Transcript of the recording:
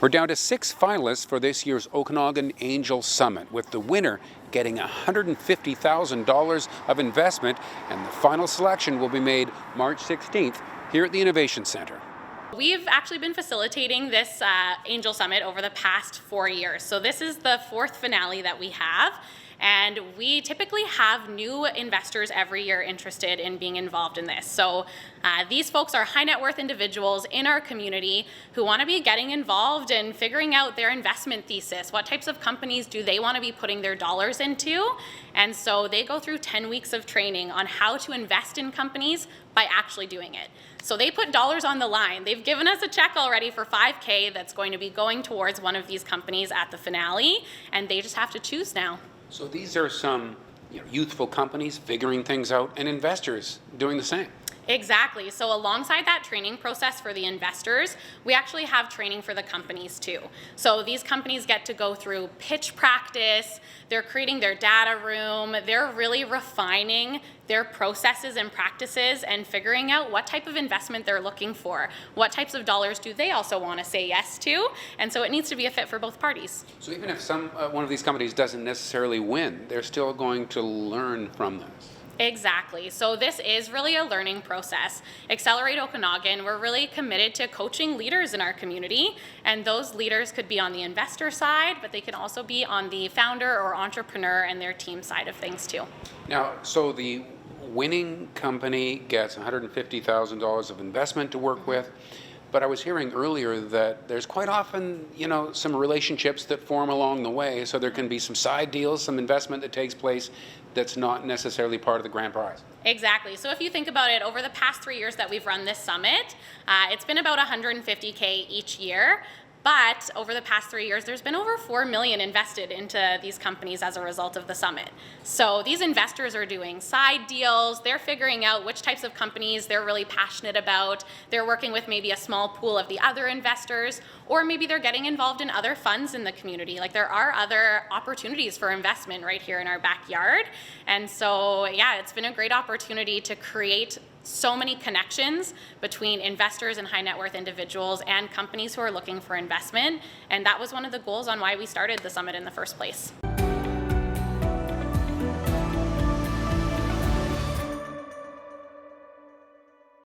We're down to 6 finalists for this year's OKGN Angel Summit, with the winner getting $150,000 of investment, and the final selection will be made March 16th here at the Innovation Center. We've actually been facilitating this Angel Summit over the past 4 years. So this is the 4th finale that we have. And we typically have new investors every year interested in being involved in this. So these folks are high net worth individuals in our community who want to be getting involved and figuring out their investment thesis. What types of companies do they want to be putting their dollars into? And so they go through 10 weeks of training on how to invest in companies by actually doing it. So they put dollars on the line. They've given us a check already for $5,000 that's going to be going towards one of these companies at the finale, and they just have to choose now. So these are some youthful companies figuring things out, and investors doing the same. Exactly. So alongside that training process for the investors, we actually have training for the companies too. So these companies get to go through pitch practice, they're creating their data room, they're really refining their processes and practices and figuring out what type of investment they're looking for. What types of dollars do they also want to say yes to? And so it needs to be a fit for both parties. So even if one of these companies doesn't necessarily win, they're still going to learn from this. Exactly. So this is really a learning process. Accelerate OKGN, we're really committed to coaching leaders in our community, and those leaders could be on the investor side, but they can also be on the founder or entrepreneur and their team side of things too. Now, so the winning company gets $150,000 of investment to work with, but I was hearing earlier that there's quite often, some relationships that form along the way, so there can be some side deals, some investment that takes place that's not necessarily part of the grand prize. Exactly. So if you think about it, over the past 3 years that we've run this summit, it's been about $150K each year. But over the past 3 years, there's been over $4 million invested into these companies as a result of the summit. So these investors are doing side deals. They're figuring out which types of companies they're really passionate about. They're working with maybe a small pool of the other investors, or maybe they're getting involved in other funds in the community. Like, there are other opportunities for investment right here in our backyard. And so, yeah, it's been a great opportunity to create so many connections between investors and high net worth individuals and companies who are looking for investment. And that was one of the goals on why we started the summit in the first place.